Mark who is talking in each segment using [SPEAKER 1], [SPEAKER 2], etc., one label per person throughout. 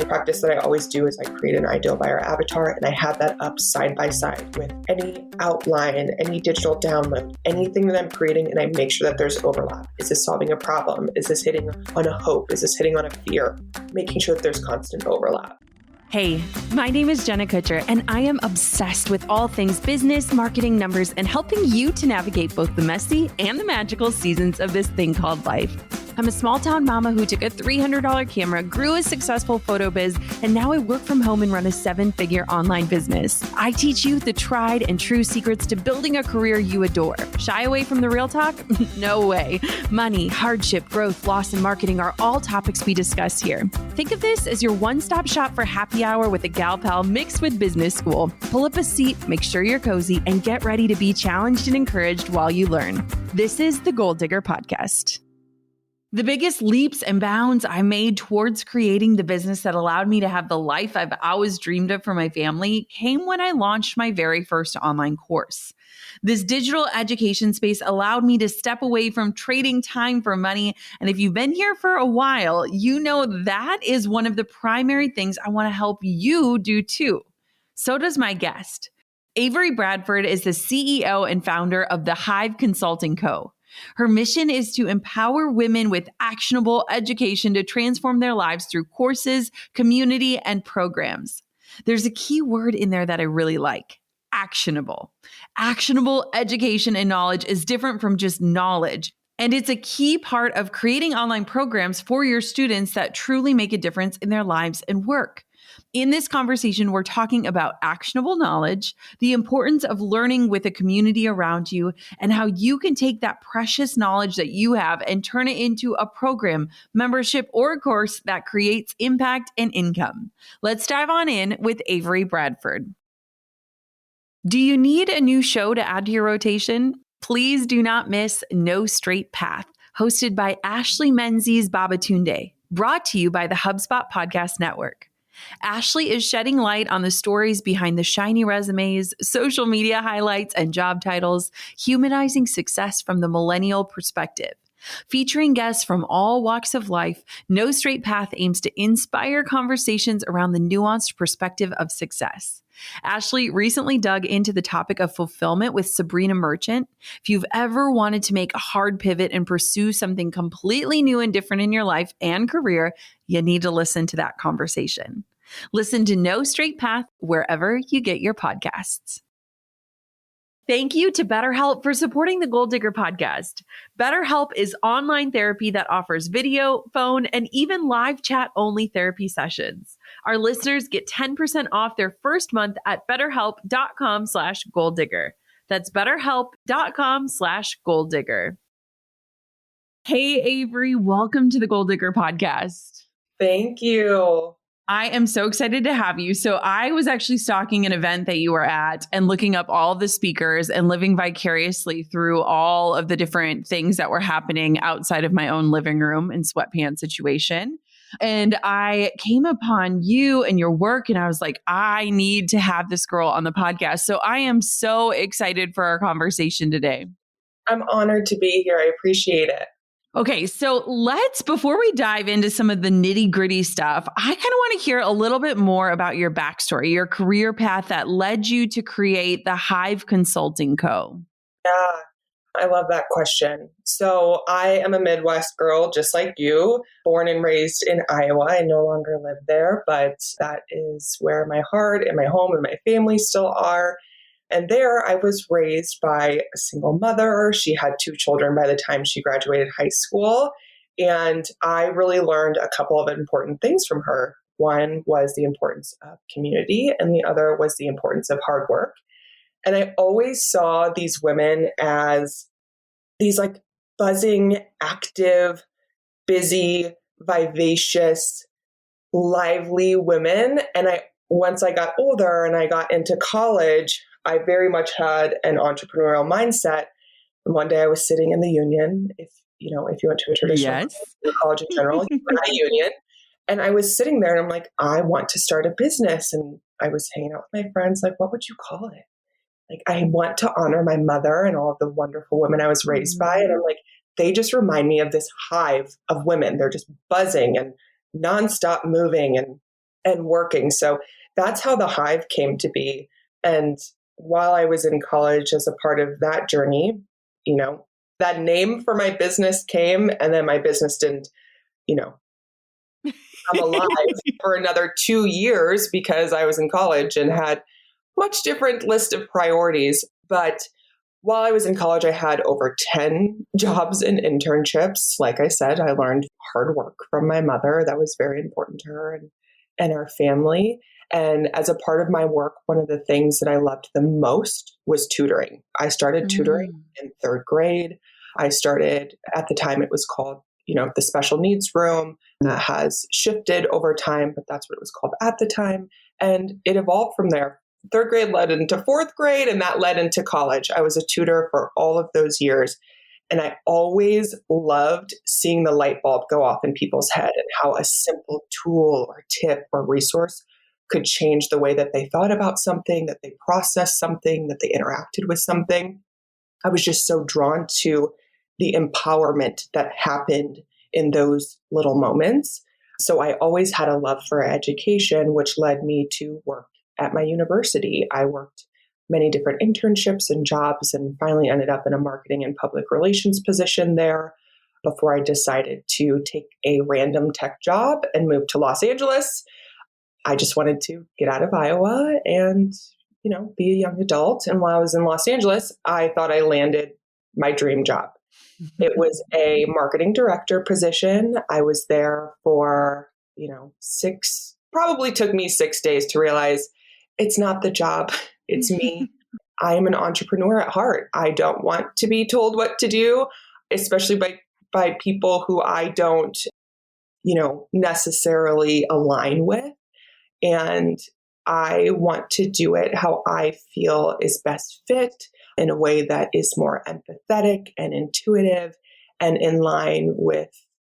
[SPEAKER 1] practice that I always do is I create an ideal buyer avatar and I have that up side by side with any outline, any digital download, anything that I'm creating, and I make sure that there's overlap. Is this solving a problem? Is this hitting on a hope? Is this hitting on a fear? Making sure that there's constant overlap.
[SPEAKER 2] Hey, my name is Jenna Kutcher, and I am obsessed with all things business, marketing, numbers, and helping you to navigate both the messy and the magical seasons of this thing called life. I'm a small town mama who took a $300 camera, grew a successful photo biz, and now I work from home and run a 7-figure online business. I teach you the tried and true secrets to building a career you adore. Shy away from the real talk? No way. Money, hardship, growth, loss, and marketing are all topics we discuss here. Think of this as your one-stop shop for happy hour with a gal pal mixed with business school. Pull up a seat, make sure you're cozy, and get ready to be challenged and encouraged while you learn. This is the Goal Digger Podcast. The biggest leaps and bounds I made towards creating the business that allowed me to have the life I've always dreamed of for my family came when I launched my very first online course. This digital education space allowed me to step away from trading time for money. And if you've been here for a while, you know that is one of the primary things I want to help you do too. So does my guest. Avary Bradford is the CEO and founder of the Hive Consulting Co. Her mission is to empower women with actionable education to transform their lives through courses, community, and programs. There's a key word in there that I really like: actionable. Actionable education and knowledge is different from just knowledge. And it's a key part of creating online programs for your students that truly make a difference in their lives and work. In this conversation, we're talking about actionable knowledge, the importance of learning with a community around you, and how you can take that precious knowledge that you have and turn it into a program, membership, or a course that creates impact and income. Let's dive on in with Avary Bradford. Do you need a new show to add to your rotation? Please do not miss No Straight Path, hosted by Ashley Menzies Babatunde, brought to you by the HubSpot Podcast Network. Ashley is shedding light on the stories behind the shiny resumes, social media highlights, and job titles, humanizing success from the millennial perspective. Featuring guests from all walks of life, No Straight Path aims to inspire conversations around the nuanced perspective of success. Ashley recently dug into the topic of fulfillment with Sabrina Merchant. If you've ever wanted to make a hard pivot and pursue something completely new and different in your life and career, you need to listen to that conversation. Listen to No Straight Path wherever you get your podcasts. Thank you to BetterHelp for supporting the Goal Digger Podcast. BetterHelp is online therapy that offers video, phone, and even live chat-only therapy sessions. Our listeners get 10% off their first month at betterhelp.com/goaldigger. That's betterhelp.com/goaldigger. Hey, Avary, welcome to the Goal Digger Podcast.
[SPEAKER 1] Thank you.
[SPEAKER 2] I am so excited to have you. So I was actually stalking an event that you were at and looking up all the speakers and living vicariously through all of the different things that were happening outside of my own living room and sweatpants situation. And I came upon you and your work and I was like, I need to have this girl on the podcast. So I am so excited for our conversation today.
[SPEAKER 1] I'm honored to be here. I appreciate it.
[SPEAKER 2] Okay, so before we dive into some of the nitty gritty stuff, I kind of want to hear a little bit more about your backstory, your career path that led you to create the Hive Consulting Co.
[SPEAKER 1] Yeah, I love that question. So I am a Midwest girl, just like you, born and raised in Iowa. I no longer live there, but that is where my heart and my home and my family still are. And there I was raised by a single mother. She had 2 children by the time she graduated high school. And I really learned a couple of important things from her. One was the importance of community, and the other was the importance of hard work. And I always saw these women as these like buzzing, active, busy, vivacious, lively women. And once I got older and I got into college, I very much had an entrepreneurial mindset. And one day I was sitting in the union. If you went to a traditional college in general, you were at a union. And I was sitting there and I'm like, I want to start a business. And I was hanging out with my friends, like, what would you call it? Like, I want to honor my mother and all of the wonderful women I was raised by. And I'm like, they just remind me of this hive of women. They're just buzzing and nonstop moving. and working. So that's how the Hive came to be. And while I was in college as a part of that journey, that name for my business came, and then my business didn't, come alive for another 2 years because I was in college and had much different list of priorities. But while I was in college, I had over 10 jobs and internships. Like I said, I learned hard work from my mother. That was very important to her and our family. And as a part of my work, one of the things that I loved the most was tutoring. I started tutoring in third grade. I started at the time it was called, the special needs room. That has shifted over time, but that's what it was called at the time. And it evolved from there. Third grade led into fourth grade, and that led into college. I was a tutor for all of those years. And I always loved seeing the light bulb go off in people's head and how a simple tool or tip or resource could change the way that they thought about something, that they processed something, that they interacted with something. I was just so drawn to the empowerment that happened in those little moments. So I always had a love for education, which led me to work at my university. I worked many different internships and jobs and finally ended up in a marketing and public relations position there before I decided to take a random tech job and move to Los Angeles. I just wanted to get out of Iowa and, be a young adult. And while I was in Los Angeles, I thought I landed my dream job. It was a marketing director position. I was there for, probably took me 6 days to realize it's not the job. It's me. I am an entrepreneur at heart. I don't want to be told what to do, especially by people who I don't, necessarily align with. And I want to do it how I feel is best fit in a way that is more empathetic and intuitive and in line with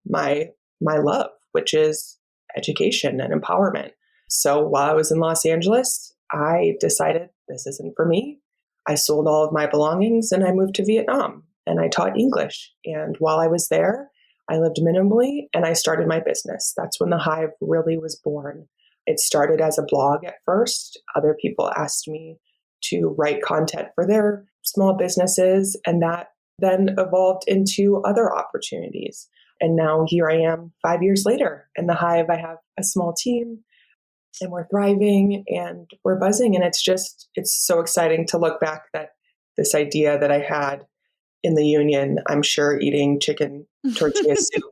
[SPEAKER 1] my love, which is education and empowerment. So while I was in Los Angeles, I decided this isn't for me. I sold all of my belongings and I moved to Vietnam and I taught English. And while I was there, I lived minimally and I started my business. That's when the Hive really was born. It started as a blog at first. Other people asked me to write content for their small businesses, and that then evolved into other opportunities. And now here I am 5 years later. In the Hive, I have a small team and we're thriving and we're buzzing. And it's so exciting to look back that this idea that I had in the union, I'm sure eating chicken tortilla soup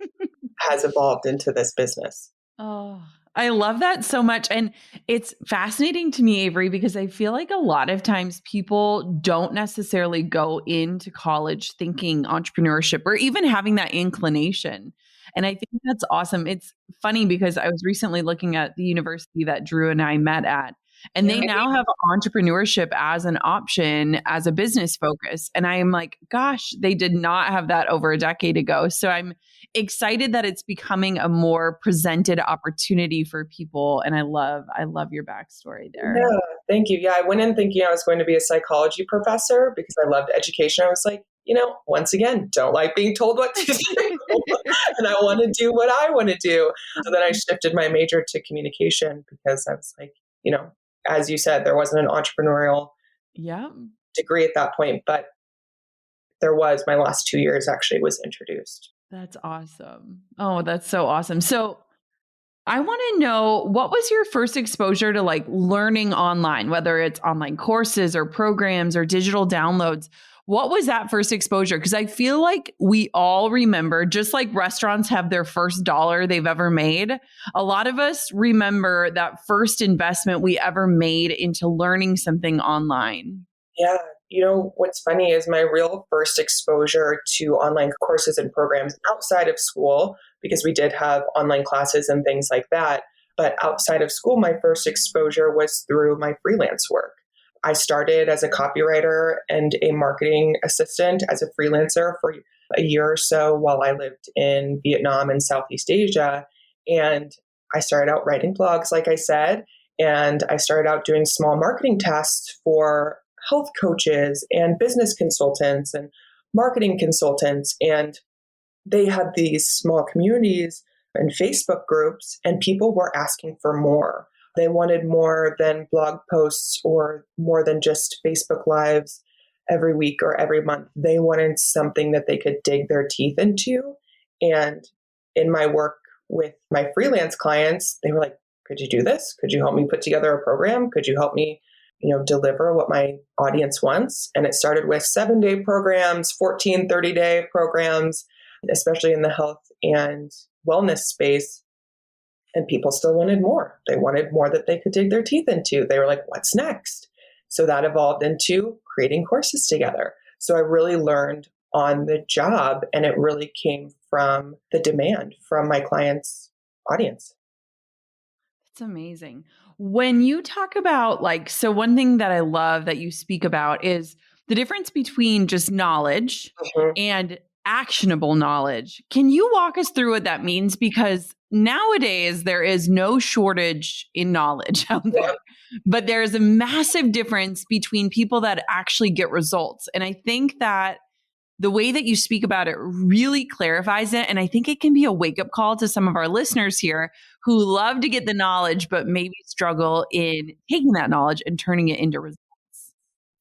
[SPEAKER 1] has evolved into this business.
[SPEAKER 2] Oh, I love that so much. And it's fascinating to me, Avary, because I feel like a lot of times people don't necessarily go into college thinking entrepreneurship or even having that inclination. And I think that's awesome. It's funny because I was recently looking at the university that Drew and I met at, and they now have entrepreneurship as an option as a business focus. And I am like, gosh, they did not have that over a decade ago. So I'm excited that it's becoming a more presented opportunity for people. And I love your backstory there.
[SPEAKER 1] Yeah, thank you. Yeah, I went in thinking I was going to be a psychology professor because I loved education. I was like, once again, don't like being told what to do. And I want to do what I want to do. So then I shifted my major to communication because I was like, as you said, there wasn't an entrepreneurial degree at that point, but there was. My last 2 years actually was introduced.
[SPEAKER 2] That's awesome. Oh, that's so awesome. So I want to know, what was your first exposure to learning online, whether it's online courses or programs or digital downloads? What was that first exposure? Because I feel like we all remember, just like restaurants have their first dollar they've ever made, a lot of us remember that first investment we ever made into learning something online.
[SPEAKER 1] Yeah. What's funny is my real first exposure to online courses and programs outside of school, because we did have online classes and things like that. But outside of school, my first exposure was through my freelance work. I started as a copywriter and a marketing assistant as a freelancer for a year or so while I lived in Vietnam and Southeast Asia. And I started out writing blogs, like I said, and I started out doing small marketing tasks for health coaches and business consultants and marketing consultants. And they had these small communities and Facebook groups, and people were asking for more. They wanted more than blog posts or more than just Facebook Lives every week or every month. They wanted something that they could dig their teeth into. And in my work with my freelance clients, they were like, could you do this? Could you help me put together a program? Could you help me, deliver what my audience wants? And it started with 7-day programs, 14, 30-day programs, especially in the health and wellness space. And people still wanted more. They wanted more that they could dig their teeth into. They were like, what's next? So that evolved into creating courses together. So I really learned on the job, and it really came from the demand from my clients' audience.
[SPEAKER 2] It's amazing. When you talk about so one thing that I love that you speak about is the difference between just knowledge and actionable knowledge. Can you walk us through what that means? Because nowadays there is no shortage in knowledge out there, but there is a massive difference between people that actually get results. And I think that the way that you speak about it really clarifies it. And I think it can be a wake-up call to some of our listeners here who love to get the knowledge, but maybe struggle in taking that knowledge and turning it into results.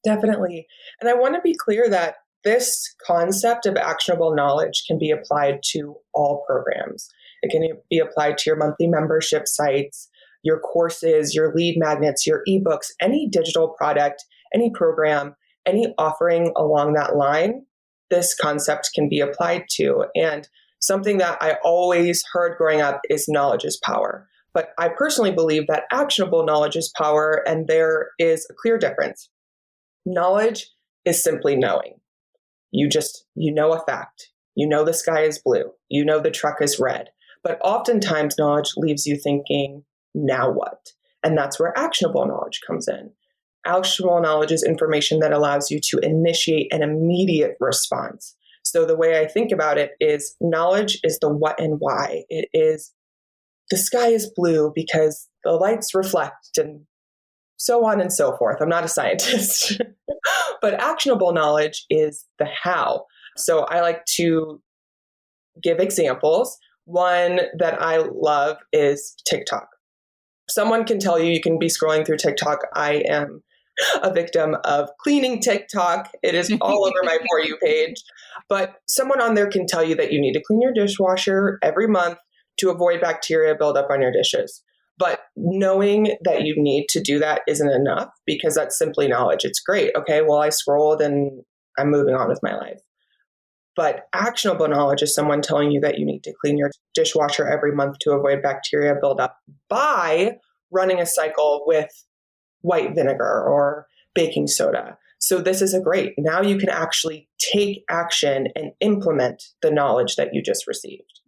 [SPEAKER 1] Definitely. And I want to be clear that this concept of actionable knowledge can be applied to all programs. It can be applied to your monthly membership sites, your courses, your lead magnets, your ebooks, any digital product, any program, any offering along that line. This concept can be applied to. And something that I always heard growing up is knowledge is power. But I personally believe that actionable knowledge is power, and there is a clear difference. Knowledge is simply knowing. You know a fact. You know the sky is blue. You know the truck is red. But oftentimes knowledge leaves you thinking, now what? And that's where actionable knowledge comes in. Actionable knowledge is information that allows you to initiate an immediate response. So the way I think about it is knowledge is the what and why. It is the sky is blue because the lights reflect and so on and so forth. I'm not a scientist, but actionable knowledge is the how. So I like to give examples. One that I love is TikTok. Someone can tell you can be scrolling through TikTok. I am a victim of cleaning TikTok. It is all over my For You page. But someone on there can tell you that you need to clean your dishwasher every month to avoid bacteria buildup on your dishes. But knowing that you need to do that isn't enough because that's simply knowledge. It's great. Okay, well, I scrolled and I'm moving on with my life. But actionable knowledge is someone telling you that you need to clean your dishwasher every month to avoid bacteria buildup by running a cycle with white vinegar or baking soda. So this is now you can actually take action and implement the knowledge that you just received.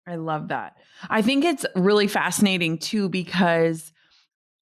[SPEAKER 2] I love that. I think it's really fascinating too, because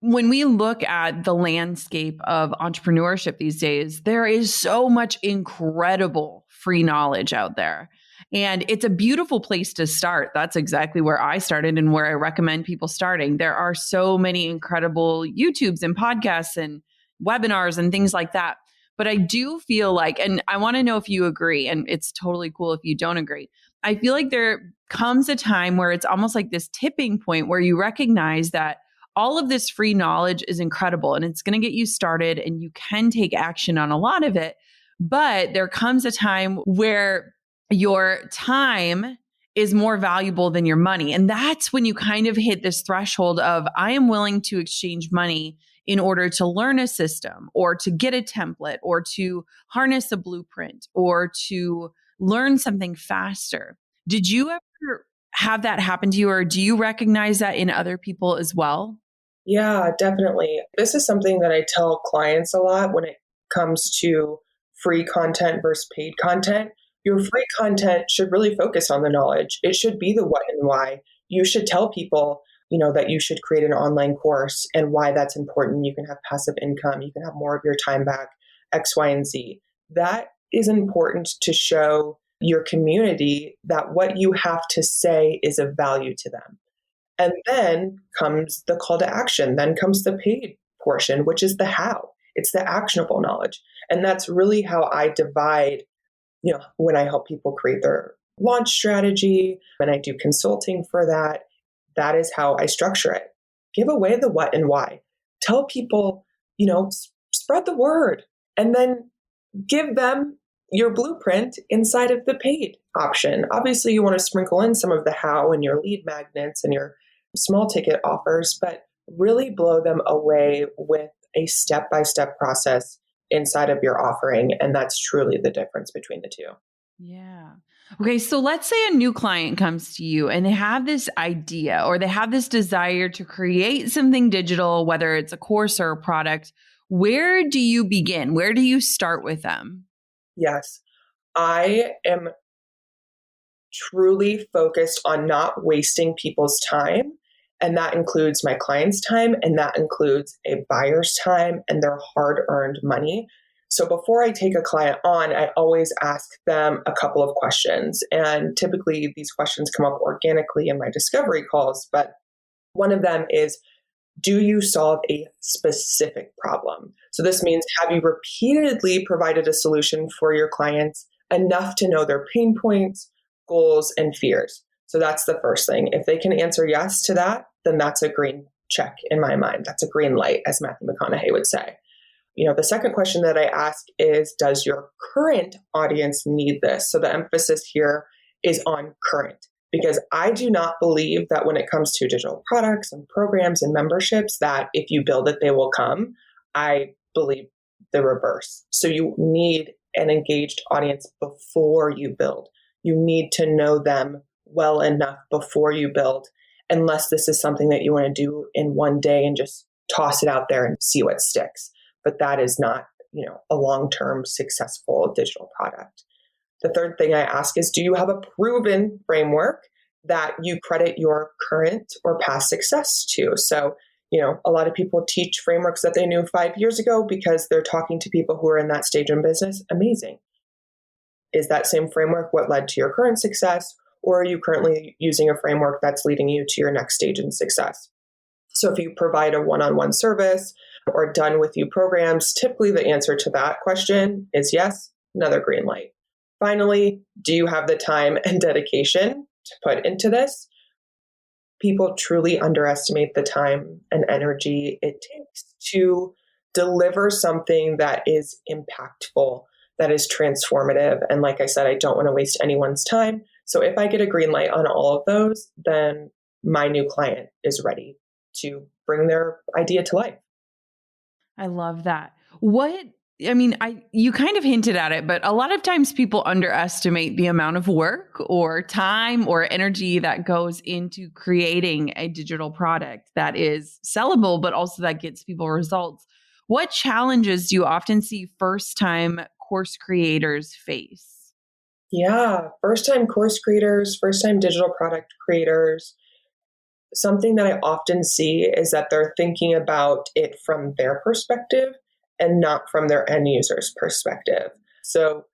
[SPEAKER 2] when we look at the landscape of entrepreneurship these days, there is so much incredible free knowledge out there. And it's a beautiful place to start. That's exactly where I started and where I recommend people starting. There are so many incredible YouTubes and podcasts and webinars and things like that. But I do feel like, and I want to know if you agree, and it's totally cool if you don't agree. I feel like there comes a time where it's almost like this tipping point where you recognize that all of this free knowledge is incredible and it's going to get you started and you can take action on a lot of it. But there comes a time where your time is more valuable than your money. And that's when you kind of hit this threshold of, I am willing to exchange money in order to learn a system or to get a template or to harness a blueprint or to learn something faster. Did you ever have that happen to you, or do you recognize that in other people as well?
[SPEAKER 1] Yeah, definitely. This is something that I tell clients a lot when it comes to free content versus paid content. Your free content should really focus on the knowledge. It should be the what and why. You should tell people, that you should create an online course and why that's important. You can have passive income. You can have more of your time back, X, Y, and Z. That is important to show your community that what you have to say is of value to them. And then comes the call to action. Then comes the paid portion, which is the how. It's the actionable knowledge. And that's really how I divide, when I help people create their launch strategy and I do consulting for that. That is how I structure it. Give away the what and why. Tell people, spread the word, and then give them your blueprint inside of the paid option. Obviously, you want to sprinkle in some of the how and your lead magnets and your small ticket offers, but really blow them away with a step-by-step process inside of your offering. And that's truly the difference between the two.
[SPEAKER 2] Yeah. Okay. So let's say a new client comes to you and they have this idea or they have this desire to create something digital, whether it's a course or a product. Where do you begin? Where do you start with them?
[SPEAKER 1] Yes, I am truly focused on not wasting people's time. And that includes my client's time, and that includes a buyer's time and their hard-earned money. So before I take a client on, I always ask them a couple of questions. And typically these questions come up organically in my discovery calls. But one of them is, do you solve a specific problem? So this means, have you repeatedly provided a solution for your clients enough to know their pain points, goals, and fears? So that's the first thing. If they can answer yes to that, then that's a green check in my mind. That's a green light, as Matthew McConaughey would say. The second question that I ask is, does your current audience need this? So the emphasis here is on current, because I do not believe that when it comes to digital products and programs and memberships, that if you build it, they will come. I believe the reverse. So you need an engaged audience before you build. You need to know them well enough before you build, unless this is something that you want to do in one day and just toss it out there and see what sticks. But that is not, a long-term successful digital product. The third thing I ask is, do you have a proven framework that you credit your current or past success to? So, a lot of people teach frameworks that they knew 5 years ago because they're talking to people who are in that stage in business. Amazing. Is that same framework what led to your current success? Or are you currently using a framework that's leading you to your next stage in success? So if you provide a one-on-one service or done with you programs, typically the answer to that question is yes, another green light. Finally, do you have the time and dedication to put into this? People truly underestimate the time and energy it takes to deliver something that is impactful, that is transformative. And like I said, I don't want to waste anyone's time. So if I get a green light on all of those, then my new client is ready to bring their idea to life.
[SPEAKER 2] I love that. You kind of hinted at it, but a lot of times people underestimate the amount of work or time or energy that goes into creating a digital product that is sellable, but also that gets people results. What challenges do you often see first-time course creators face?
[SPEAKER 1] Yeah, first-time course creators, first-time digital product creators. Something that I often see is that they're thinking about it from their perspective and not from their end user's perspective. So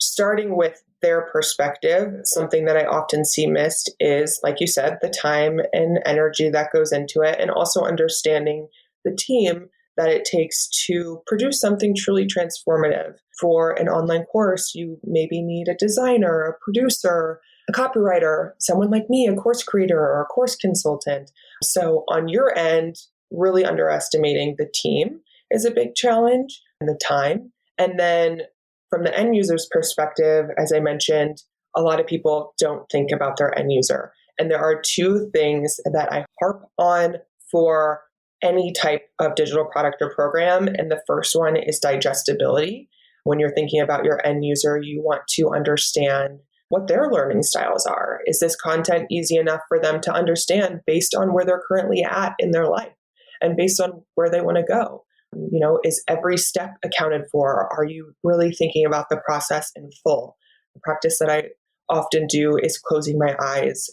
[SPEAKER 1] starting with their perspective, something that I often see missed is, like you said, the time and energy that goes into it, and also understanding the team that it takes to produce something truly transformative. For an online course, you maybe need a designer, a producer, a copywriter, someone like me, a course creator or a course consultant. So on your end, really underestimating the team is a big challenge, and the time. And then from the end user's perspective, as I mentioned, a lot of people don't think about their end user. And there are two things that I harp on for any type of digital product or program. And the first one is digestibility. When you're thinking about your end user, you want to understand what their learning styles are. Is this content easy enough for them to understand based on where they're currently at in their life and based on where they want to go? Is every step accounted for? Are you really thinking about the process in full? The practice that I often do is closing my eyes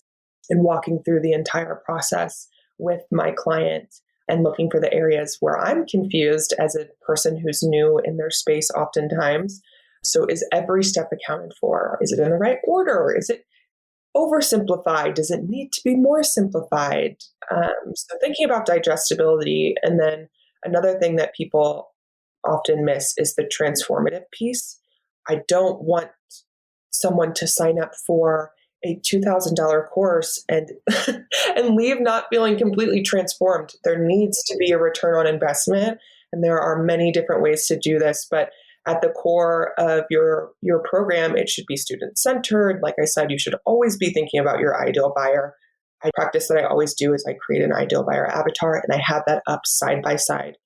[SPEAKER 1] and walking through the entire process with my client and looking for the areas where I'm confused as a person who's new in their space oftentimes. So is every step accounted for? Is it in the right order? Is it oversimplified? Does it need to be more simplified? So thinking about digestibility. And then another thing that people often miss is the transformative piece. I don't want someone to sign up for a $2,000 course and and leave not feeling completely transformed. There needs to be a return on investment, and there are many different ways to do this, but at the core of your program, it should be student centered. Like I said, you should always be thinking about your ideal buyer. I practice that I always do is I create an ideal buyer avatar and I have that up side by side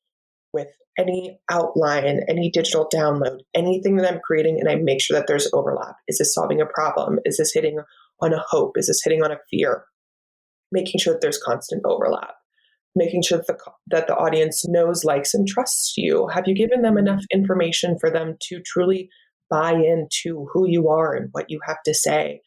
[SPEAKER 1] with any outline, any digital download, anything that I'm creating, and I make sure that there's overlap. Is this solving a problem? Is this hitting on a hope? Is this hitting on a fear? Making sure that there's constant overlap. Making sure that the audience knows, likes, and trusts you. Have you given them enough information for them to truly buy into who you are and what you have to say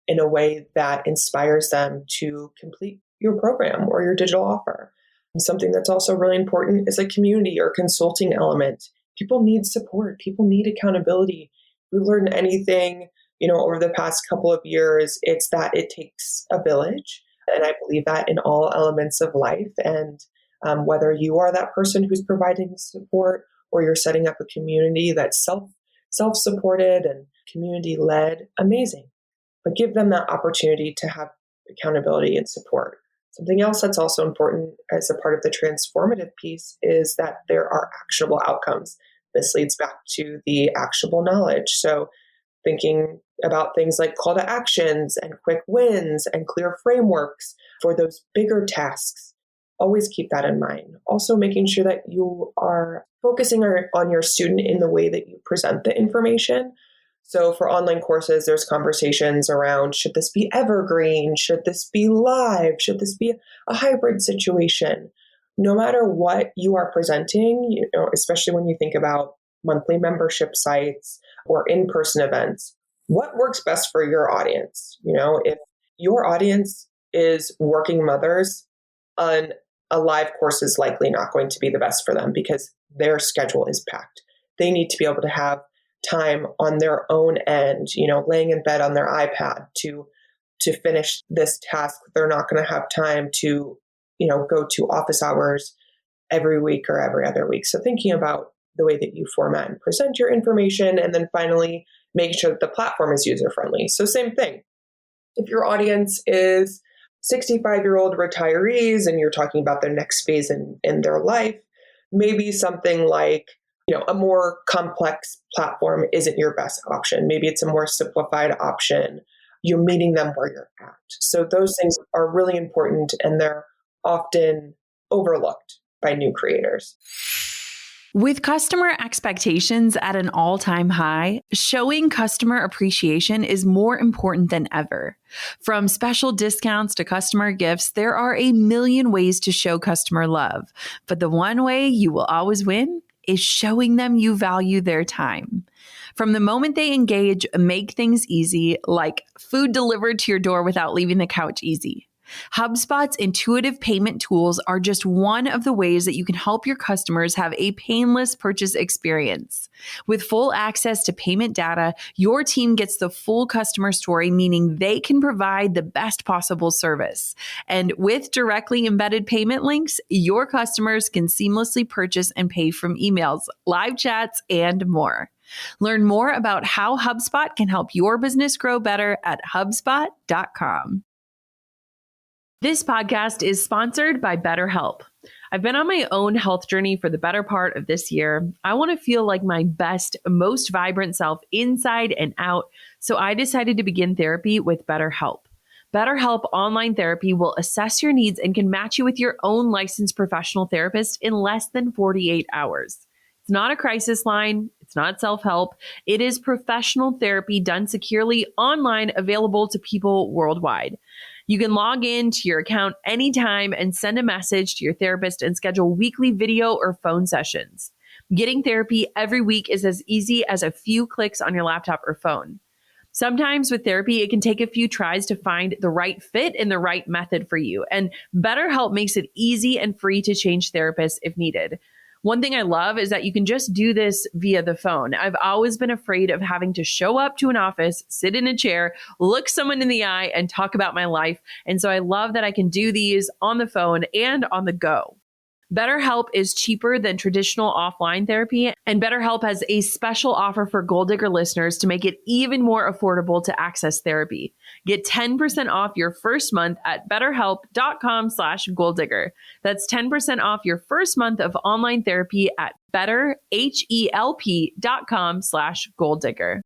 [SPEAKER 1] in a way that inspires them to complete your program or your digital offer? And something that's also really important is a community or consulting element. People need support. People need accountability. We've learned anything, over the past couple of years, it's that it takes a village. And I believe that in all elements of life. And whether you are that person who's providing support or you're setting up a community that's self-supported and community-led, amazing. But give them that opportunity to have accountability and support. Something else that's also important as a part of the transformative piece is that there are actionable outcomes. This leads back to the actionable knowledge. So thinking about things like call to actions and quick wins and clear frameworks for those bigger tasks. Always keep that in mind. Also making sure that you are focusing on your student in the way that you present the information. So for online courses, there's conversations around, should this be evergreen? Should this be live? Should this be a hybrid situation? No matter what you are presenting, especially when you think about monthly membership sites or in-person events, what works best for your audience? If your audience is working mothers, a live course is likely not going to be the best for them because their schedule is packed. They need to be able to have time on their own end, laying in bed on their iPad to finish this task. They're not going to have time to, go to office hours every week or every other week. So thinking about the way that you format and present your information, and then finally making sure that the platform is user-friendly. So same thing. If your audience is 65-year-old retirees and you're talking about their next phase in their life, maybe something like, a more complex platform isn't your best option. Maybe it's a more simplified option. You're meeting them where you're at. So those things are really important and they're often overlooked by new creators.
[SPEAKER 2] With customer expectations at an all-time high, showing customer appreciation is more important than ever. From special discounts to customer gifts, there are a million ways to show customer love. But the one way you will always win is showing them you value their time. From the moment they engage, make things easy, like food delivered to your door without leaving the couch easy. HubSpot's intuitive payment tools are just one of the ways that you can help your customers have a painless purchase experience. With full access to payment data, your team gets the full customer story, meaning they can provide the best possible service. And with directly embedded payment links, your customers can seamlessly purchase and pay from emails, live chats, and more. Learn more about how HubSpot can help your business grow better at HubSpot.com. This podcast is sponsored by BetterHelp. I've been on my own health journey for the better part of this year. I want to feel like my best, most vibrant self inside and out, so I decided to begin therapy with BetterHelp. BetterHelp Online Therapy will assess your needs and can match you with your own licensed professional therapist in less than 48 hours. It's not a crisis line. It's not self-help. It is professional therapy done securely online, available to people worldwide. You can log in to your account anytime and send a message to your therapist and schedule weekly video or phone sessions. Getting therapy every week is as easy as a few clicks on your laptop or phone. Sometimes with therapy, it can take a few tries to find the right fit and the right method for you. And BetterHelp makes it easy and free to change therapists if needed. One thing I love is that you can just do this via the phone. I've always been afraid of having to show up to an office, sit in a chair, look someone in the eye, and talk about my life. And so I love that I can do these on the phone and on the go. BetterHelp is cheaper than traditional offline therapy, and BetterHelp has a special offer for Gold Digger listeners to make it even more affordable to access therapy. Get 10% off your first month at betterhelp.com/golddigger. That's 10% off your first month of online therapy at betterhelp.com/golddigger.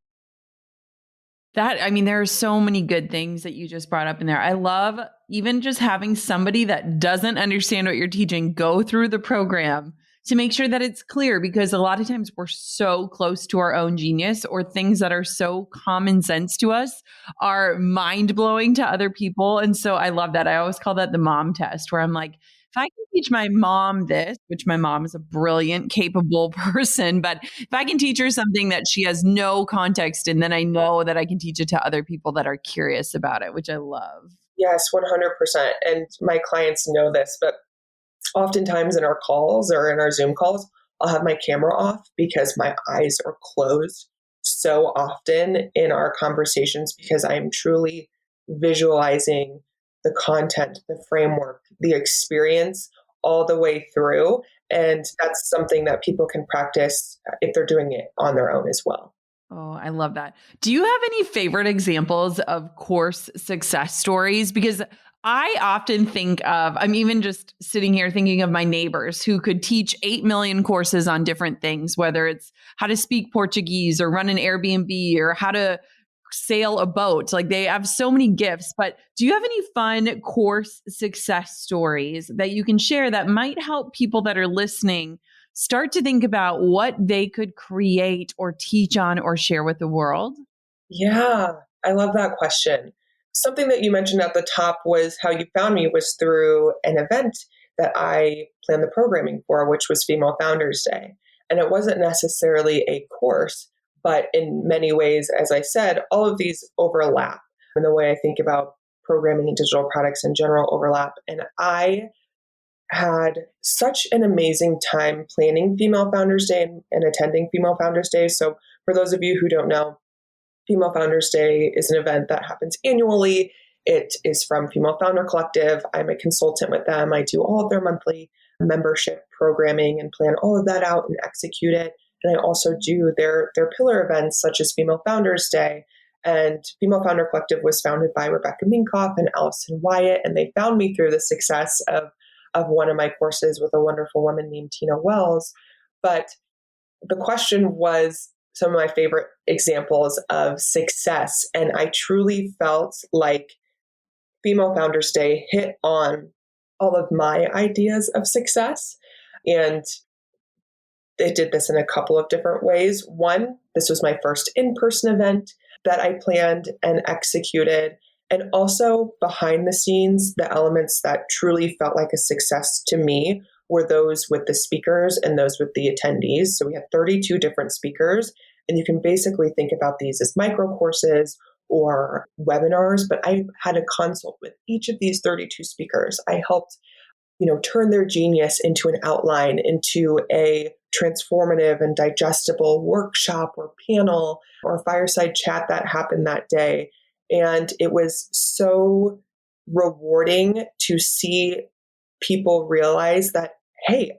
[SPEAKER 2] There are so many good things that you just brought up in there. I love even just having somebody that doesn't understand what you're teaching go through the program to make sure that it's clear, because a lot of times we're so close to our own genius, or things that are so common sense to us are mind blowing to other people. And so I love that. I always call that the mom test, where I'm like, if I can teach my mom this, which my mom is a brilliant, capable person, but if I can teach her something that she has no context in, then I know that I can teach it to other people that are curious about it, which I love.
[SPEAKER 1] Yes, 100%. And my clients know this, but oftentimes in our calls or in our Zoom calls, I'll have my camera off because my eyes are closed so often in our conversations, because I am truly visualizing the content, the framework, the experience all the way through. And that's something that people can practice if they're doing it on their own as well.
[SPEAKER 2] Oh, I love that. Do you have any favorite examples of course success stories? Because I often think of, I'm even just sitting here thinking of my neighbors who could teach 8 million courses on different things, whether it's how to speak Portuguese or run an Airbnb or how to sail a boat. Like, they have so many gifts, but do you have any fun course success stories that you can share that might help people that are listening start to think about what they could create or teach on or share with the world?
[SPEAKER 1] Yeah, I love that question. Something that you mentioned at the top was how you found me was through an event that I planned the programming for, which was Female Founders Day. And it wasn't necessarily a course, but in many ways, as I said, all of these overlap. And the way I think about programming and digital products in general overlap. And I had such an amazing time planning Female Founders Day and attending Female Founders Day. So for those of you who don't know, Female Founders Day is an event that happens annually. It is from Female Founder Collective. I'm a consultant with them. I do all of their monthly membership programming and plan all of that out and execute it. And I also do their pillar events such as Female Founders Day. And Female Founder Collective was founded by Rebecca Minkoff and Allison Wyatt. And they found me through the success of one of my courses with a wonderful woman named Tina Wells. But the question was some of my favorite examples of success. And I truly felt like Female Founders Day hit on all of my ideas of success. And they did this in a couple of different ways. One, this was my first in-person event that I planned and executed. And also behind the scenes, the elements that truly felt like a success to me were those with the speakers and those with the attendees. So we had 32 different speakers, and you can basically think about these as micro courses or webinars, but I had a consult with each of these 32 speakers. I helped, turn their genius into an outline, into a transformative and digestible workshop or panel or fireside chat that happened that day. And it was so rewarding to see people realize that, hey,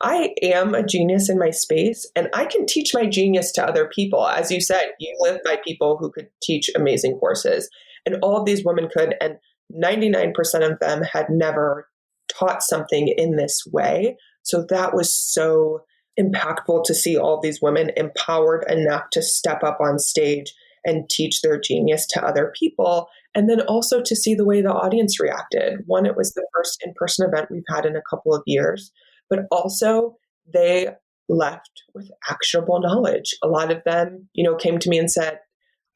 [SPEAKER 1] I am a genius in my space and I can teach my genius to other people. As you said, you live by people who could teach amazing courses. And all of these women could, and 99% of them had never taught something in this way. So that was so impactful to see all of these women empowered enough to step up on stage and teach their genius to other people. And then also to see the way the audience reacted. One, it was the first in-person event we've had in a couple of years, but also they left with actionable knowledge. A lot of them, came to me and said,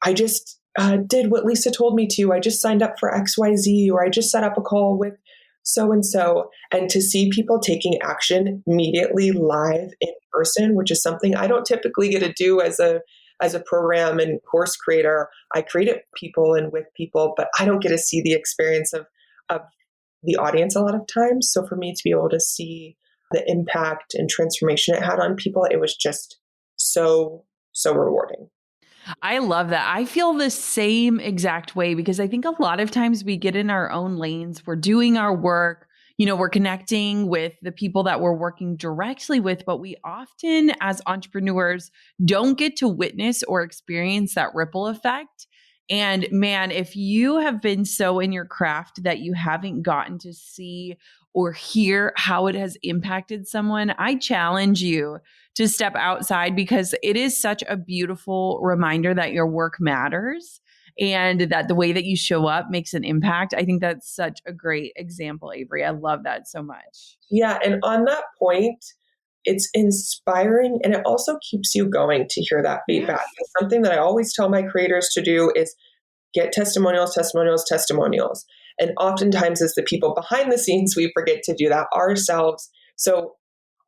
[SPEAKER 1] I just did what Lisa told me to. I just signed up for XYZ, or I just set up a call with so-and-so. And to see people taking action immediately live in person, which is something I don't typically get to do as a program and course creator. I create it people and with people, but I don't get to see the experience of the audience a lot of times. So for me to be able to see the impact and transformation it had on people, it was just so rewarding.
[SPEAKER 2] I love that. I feel the same exact way, because I think a lot of times we get in our own lanes. We're doing our work. we're connecting with the people that we're working directly with, but we often as entrepreneurs don't get to witness or experience that ripple effect. And man, if you have been so in your craft that you haven't gotten to see or hear how it has impacted someone, I challenge you to step outside, because it is such a beautiful reminder that your work matters and that the way that you show up makes an impact. I think that's such a great example, Avery. I love that so much.
[SPEAKER 1] Yeah. And on that point, it's inspiring and it also keeps you going to hear that feedback.
[SPEAKER 2] Yes.
[SPEAKER 1] And something that I always tell my creators to do is get testimonials, testimonials, testimonials. And oftentimes it's the people behind the scenes, we forget to do that ourselves. So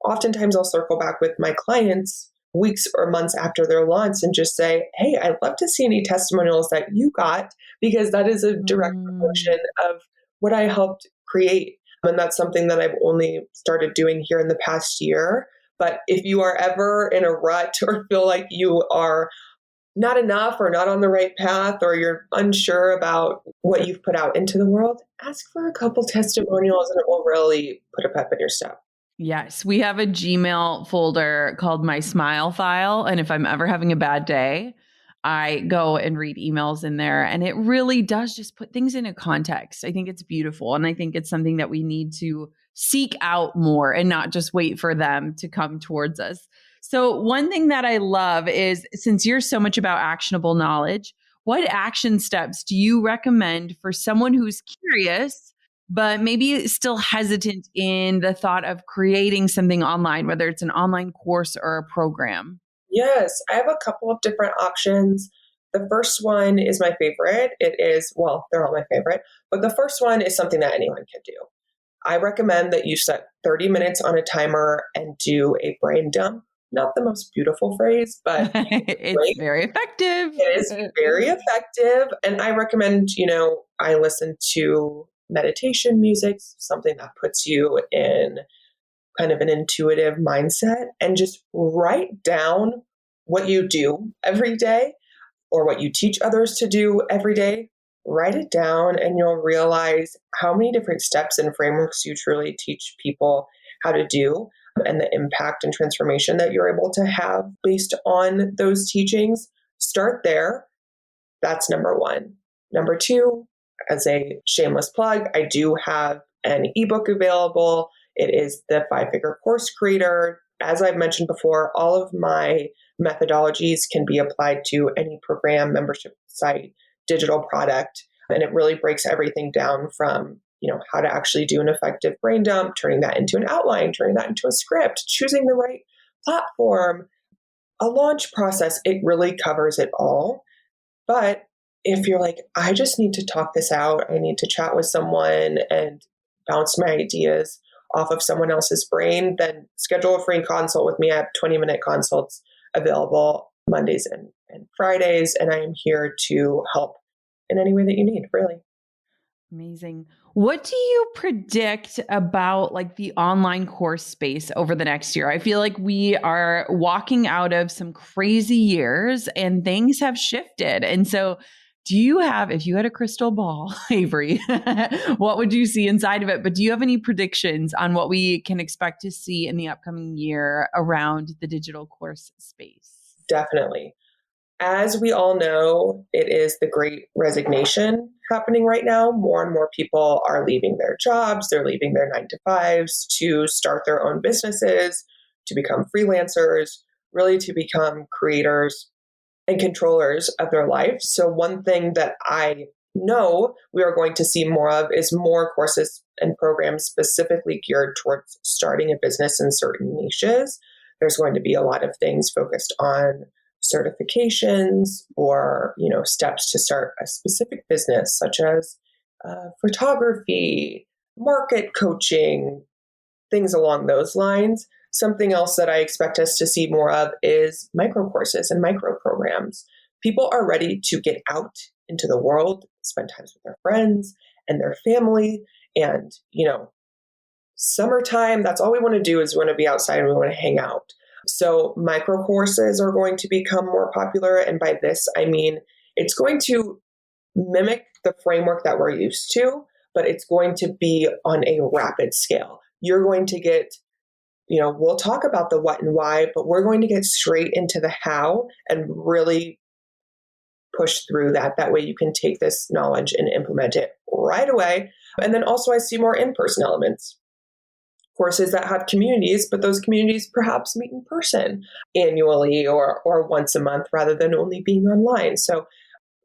[SPEAKER 1] oftentimes I'll circle back with my clients weeks or months after their launch and just say, hey, I'd love to see any testimonials that you got, because that is a direct reflection of what I helped create. And that's something that I've only started doing here in the past year. But if you are ever in a rut or feel like you are not enough or not on the right path, or you're unsure about what you've put out into the world, ask for a couple testimonials and it will really put a pep in your step.
[SPEAKER 2] Yes, we have a Gmail folder called My Smile File. And if I'm ever having a bad day, I go and read emails in there. And it really does just put things into context. I think it's beautiful. And I think it's something that we need to seek out more and not just wait for them to come towards us. So one thing that I love is, since you're so much about actionable knowledge, what action steps do you recommend for someone who's curious, but maybe still hesitant in the thought of creating something online, whether it's an online course or a program?
[SPEAKER 1] Yes, I have a couple of different options. The first one is my favorite. It is, well, they're all my favorite, but the first one is something that anyone can do. I recommend that you set 30 minutes on a timer and do a brain dump. Not the most beautiful phrase, but
[SPEAKER 2] It's very effective.
[SPEAKER 1] it is very effective. And I recommend, I listen to meditation music, something that puts you in kind of an intuitive mindset, and just write down what you do every day or what you teach others to do every day. Write it down and you'll realize how many different steps and frameworks you truly teach people how to do, and the impact and transformation that you're able to have based on those teachings. Start there. That's number one. Number two, as a shameless plug, I do have an ebook available. It is the 5-Figure Course Creator. As I've mentioned before, all of my methodologies can be applied to any program, membership site, digital product. And it really breaks everything down from, how to actually do an effective brain dump, turning that into an outline, turning that into a script, choosing the right platform, a launch process. It really covers it all. But if you're like, I just need to talk this out, I need to chat with someone and bounce my ideas off of someone else's brain, then schedule a free consult with me. I have 20-minute consults available Mondays and Fridays, and I am here to help in any way that you need, really.
[SPEAKER 2] Amazing. What do you predict about like the online course space over the next year? I feel like we are walking out of some crazy years and things have shifted. And so do you have, if you had a crystal ball, Avery, what would you see inside of it? But do you have any predictions on what we can expect to see in the upcoming year around the digital course space?
[SPEAKER 1] Definitely. As we all know, it is the great resignation happening right now. More and more people are leaving their jobs. They're leaving their 9-to-5s to start their own businesses, to become freelancers, really to become creators and controllers of their life. So one thing that I know we are going to see more of is more courses and programs specifically geared towards starting a business in certain niches. There's going to be a lot of things focused on certifications or, steps to start a specific business, such as photography, market coaching, things along those lines. Something else that I expect us to see more of is micro courses and micro programs. People are ready to get out into the world, spend time with their friends and their family. And, summertime, that's all we want to do is we want to be outside and we want to hang out. So micro courses are going to become more popular. And by this, I mean, it's going to mimic the framework that we're used to, but it's going to be on a rapid scale. You're going to get, we'll talk about the what and why, but we're going to get straight into the how and really push through that. That way you can take this knowledge and implement it right away. And then also I see more in-person elements. Courses that have communities, but those communities perhaps meet in person annually or once a month rather than only being online. So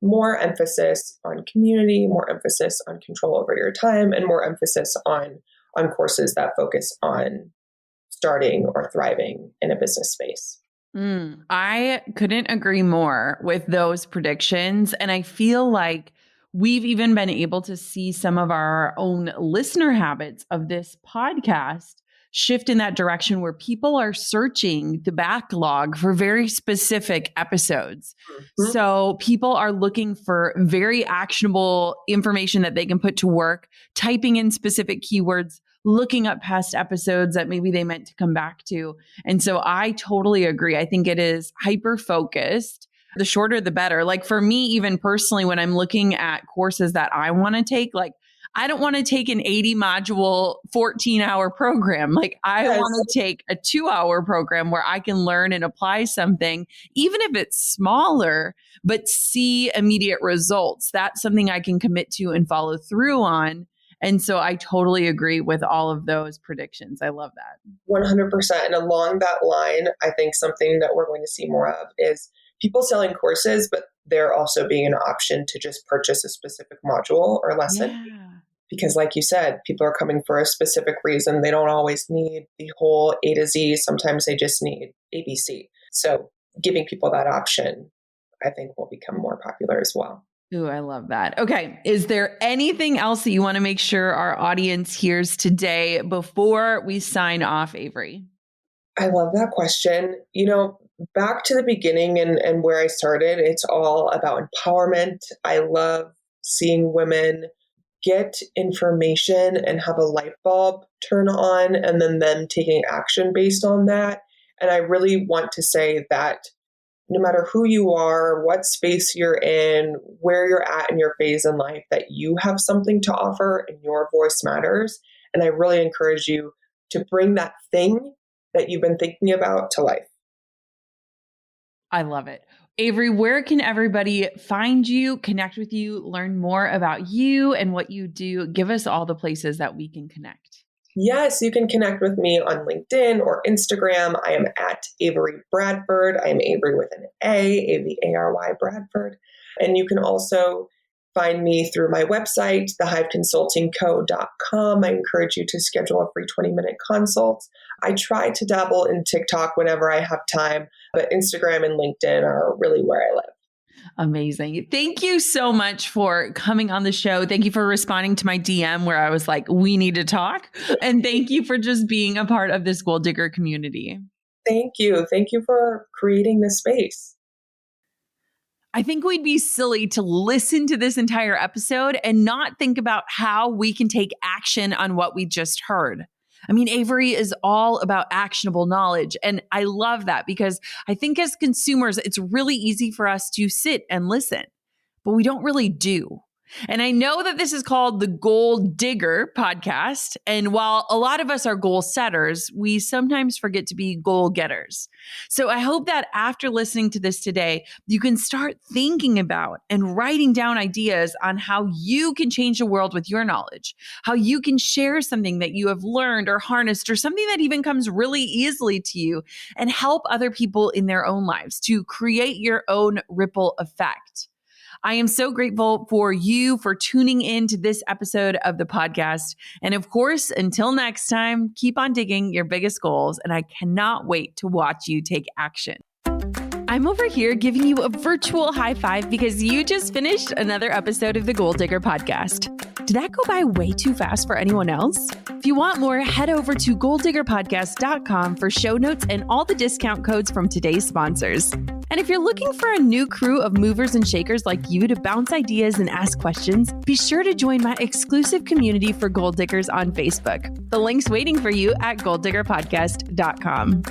[SPEAKER 1] more emphasis on community, more emphasis on control over your time, and more emphasis on courses that focus on starting or thriving in a business space.
[SPEAKER 2] I couldn't agree more with those predictions. And I feel like we've even been able to see some of our own listener habits of this podcast shift in that direction where people are searching the backlog for very specific episodes. Mm-hmm. So people are looking for very actionable information that they can put to work, typing in specific keywords, looking up past episodes that maybe they meant to come back to. And so I totally agree. I think it is hyper-focused. The shorter, the better. Like for me, even personally, when I'm looking at courses that I want to take, like I don't want to take an 80 module, 14-hour program. Like I want to take a 2-hour program where I can learn and apply something, even if it's smaller, but see immediate results. That's something I can commit to and follow through on. And so I totally agree with all of those predictions. I love that.
[SPEAKER 1] 100%. And along that line, I think something that we're going to see more of is people selling courses, but there also being an option to just purchase a specific module or lesson. Yeah. Because like you said, people are coming for a specific reason. They don't always need the whole A to Z. Sometimes they just need ABC. So giving people that option, I think will become more popular as well.
[SPEAKER 2] Ooh, I love that. Okay. Is there anything else that you want to make sure our audience hears today before we sign off, Avary?
[SPEAKER 1] I love that question. Back to the beginning and where I started, it's all about empowerment. I love seeing women get information and have a light bulb turn on and then them taking action based on that. And I really want to say that no matter who you are, what space you're in, where you're at in your phase in life, that you have something to offer and your voice matters. And I really encourage you to bring that thing that you've been thinking about to life.
[SPEAKER 2] I love it. Avary, where can everybody find you, connect with you, learn more about you and what you do? Give us all the places that we can connect.
[SPEAKER 1] Yes, you can connect with me on LinkedIn or Instagram. I am at Avary Bradford. I am Avary with an A, A-V-A-R-Y Bradford. And you can also find me through my website, thehiveconsultingco.com. I encourage you to schedule a free 20-minute consult. I try to dabble in TikTok whenever I have time, but Instagram and LinkedIn are really where I live.
[SPEAKER 2] Amazing. Thank you so much for coming on the show. Thank you for responding to my DM where I was like, we need to talk. And thank you for just being a part of this Goal Digger community.
[SPEAKER 1] Thank you. Thank you for creating this space.
[SPEAKER 2] I think we'd be silly to listen to this entire episode and not think about how we can take action on what we just heard. I mean, Avary is all about actionable knowledge. And I love that because I think as consumers, it's really easy for us to sit and listen, but we don't really do. And I know that this is called the Goal Digger podcast. And while a lot of us are goal setters, we sometimes forget to be goal getters. So I hope that after listening to this today, you can start thinking about and writing down ideas on how you can change the world with your knowledge, how you can share something that you have learned or harnessed or something that even comes really easily to you and help other people in their own lives to create your own ripple effect. I am so grateful for you for tuning in to this episode of the podcast. And of course, until next time, keep on digging your biggest goals. And I cannot wait to watch you take action. I'm over here giving you a virtual high five because you just finished another episode of the Goal Digger podcast. Did that go by way too fast for anyone else? If you want more, head over to goaldiggerpodcast.com for show notes and all the discount codes from today's sponsors. And if you're looking for a new crew of movers and shakers like you to bounce ideas and ask questions, be sure to join my exclusive community for Goal Diggers on Facebook. The link's waiting for you at goaldiggerpodcast.com.